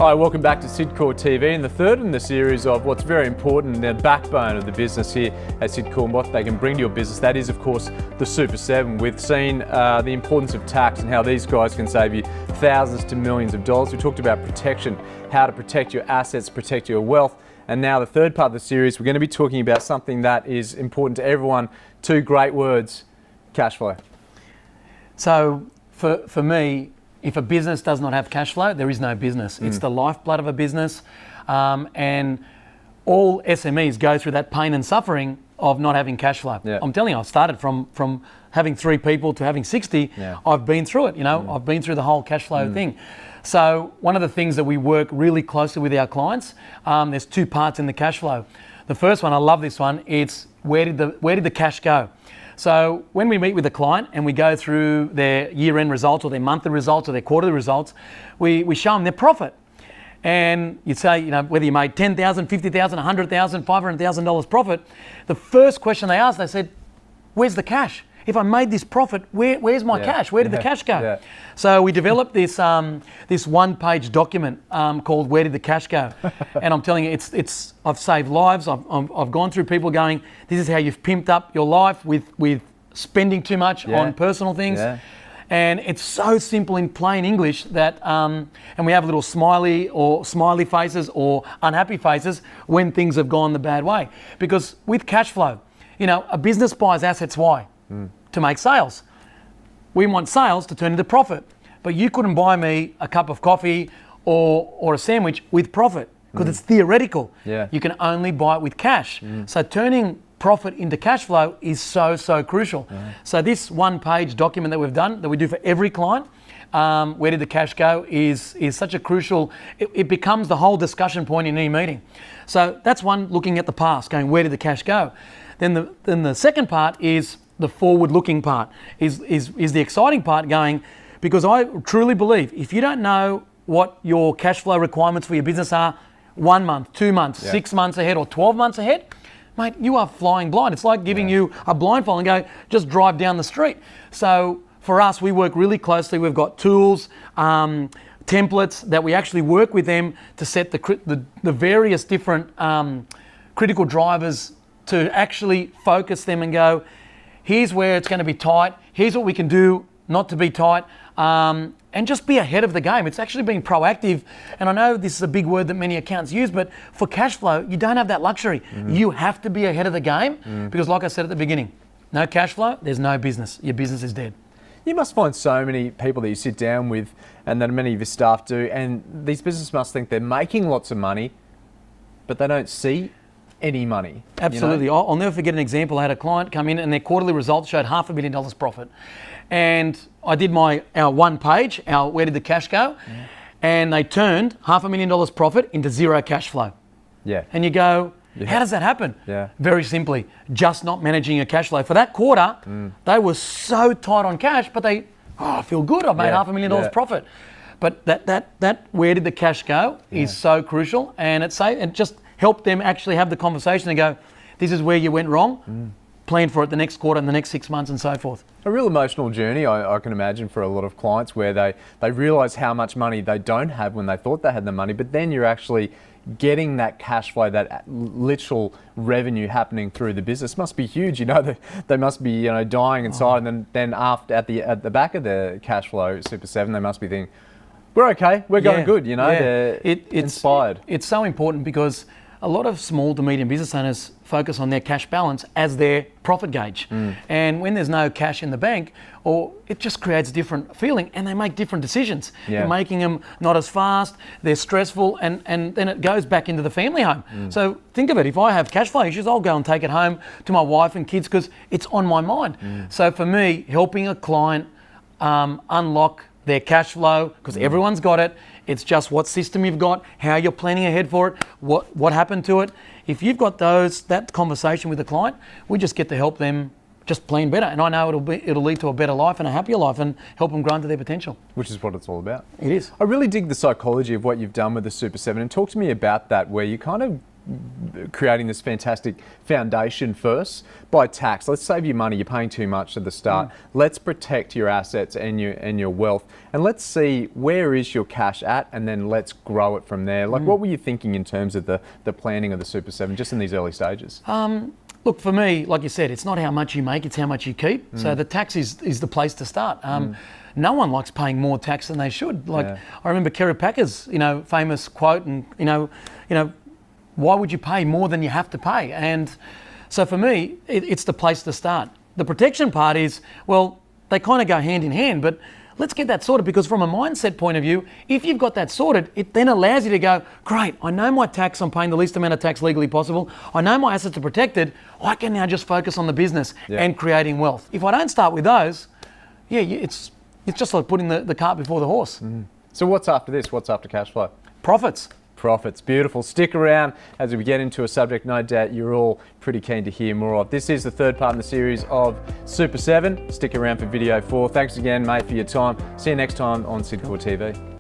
Hi, welcome back to SiDCOR TV, and the third in the series of what's very important, the backbone of the business here at SiDCOR, and what they can bring to your business. That is, of course, the Super 7. We've seen the importance of tax and how these guys can save you thousands to millions of dollars. We talked about protection, how to protect your assets, protect your wealth. And now the third part of the series, we're going to be talking about something that is important to everyone. Two great words: cash flow. So for me, if a business does not have cash flow, there is no business. It's the lifeblood of a business, and all SMEs go through that pain and suffering of not having cash flow. Yeah. I'm telling you, I started from having 3 people to having 60. Yeah. I've been through it, I've been through the whole cash flow thing. So one of the things that we work really closely with our clients, there's 2 parts in the cash flow. The first one, I love this one, it's where did the cash go? So when we meet with a client and we go through their year-end results or their monthly results or their quarterly results, we show them their profit. And you'd say, whether you made $10,000, $50,000, $100,000, $500,000 profit, the first question they asked, they said, where's the cash? If I made this profit, where's my cash? Where did the cash go? Yeah. So we developed this this 1-page document called "Where Did the Cash Go?" And I'm telling you, I've saved lives. I've gone through people going, this is how you've pimped up your life with spending too much on personal things. Yeah. And it's so simple in plain English that, and we have little smiley faces or unhappy faces when things have gone the bad way. Because with cash flow, a business buys assets. Why? To make sales. We want sales to turn into profit. But you couldn't buy me a cup of coffee or a sandwich with profit because it's theoretical. Yeah. You can only buy it with cash. So turning profit into cash flow is so crucial. So this 1-page document that we've done, that we do for every client, where did the cash go, is such a crucial, it becomes the whole discussion point in any meeting. So that's one, looking at the past, going where did the cash go? Then the second part is the forward-looking part, is the exciting part, going, because I truly believe if you don't know what your cash flow requirements for your business are 1 month, 2 months, 6 months ahead or 12 months ahead, mate, you are flying blind. It's like giving you a blindfold and go, just drive down the street. So for us, we work really closely. We've got tools, templates that we actually work with them to set the various different critical drivers to actually focus them and go, here's where it's going to be tight, here's what we can do not to be tight, and just be ahead of the game. It's actually being proactive. And I know this is a big word that many accountants use, but for cash flow, you don't have that luxury. You have to be ahead of the game because, like I said at the beginning, no cash flow, there's no business. Your business is dead. You must find so many people that you sit down with, and that many of your staff do, and these businesses must think they're making lots of money, but they don't see any money. Absolutely. I'll never forget an example. I had a client come in and their quarterly results showed $500,000 profit. And I did our 1-page, where did the cash go? And they turned $500,000 profit into 0 cash flow. Yeah. And you go, how does that happen? Yeah. Very simply, just not managing a cash flow. For that quarter, they were so tight on cash, but I feel good, I've made $500,000 profit. But that where did the cash go is so crucial, and it just help them actually have the conversation and go, this is where you went wrong, plan for it the next quarter and the next 6 months and so forth. A real emotional journey, I can imagine, for a lot of clients, where they realise how much money they don't have when they thought they had the money, but then you're actually getting that cash flow, that literal revenue happening through the business must be huge. They must be dying inside, and then after at the back of the cash flow Super 7, they must be thinking, we're okay, we're going good. They're inspired. It's so important because a lot of small to medium business owners focus on their cash balance as their profit gauge. And when there's no cash in the bank, it just creates a different feeling, and they make different decisions. You're making them not as fast, they're stressful, and then it goes back into the family home. So think of it, if I have cash flow issues, I'll go and take it home to my wife and kids because it's on my mind. So for me, helping a client unlock their cash flow, because everyone's got it. It's just what system you've got, how you're planning ahead for it, what happened to it. If you've got that conversation with the client, we just get to help them just plan better. And I know it'll lead to a better life and a happier life and help them grow into their potential. Which is what it's all about. It is. I really dig the psychology of what you've done with the Super 7, and talk to me about that, where you kind of creating this fantastic foundation first by tax. Let's save you money. You're paying too much at the start. Let's protect your assets and your wealth, and let's see where is your cash at, and then let's grow it from there. Like, what were you thinking in terms of the planning of the Super 7 just in these early stages? Look, for me, like you said, it's not how much you make, it's how much you keep. So the tax is the place to start. No one likes paying more tax than they should. Like, I remember Kerry Packer's, famous quote, and why would you pay more than you have to pay? And so for me, it's the place to start. The protection part is, well, they kind of go hand in hand, but let's get that sorted, because from a mindset point of view, if you've got that sorted, it then allows you to go, great, I know my tax, I'm paying the least amount of tax legally possible. I know my assets are protected. I can now just focus on the business and creating wealth. If I don't start with those, it's just like putting the cart before the horse. So what's after this? What's after cash flow? Profits. Profits. Beautiful. Stick around as we get into a subject no doubt you're all pretty keen to hear more of. This is the third part in the series of Super 7. Stick around for video 4. Thanks again, mate, for your time. See you next time on SiDCOR TV.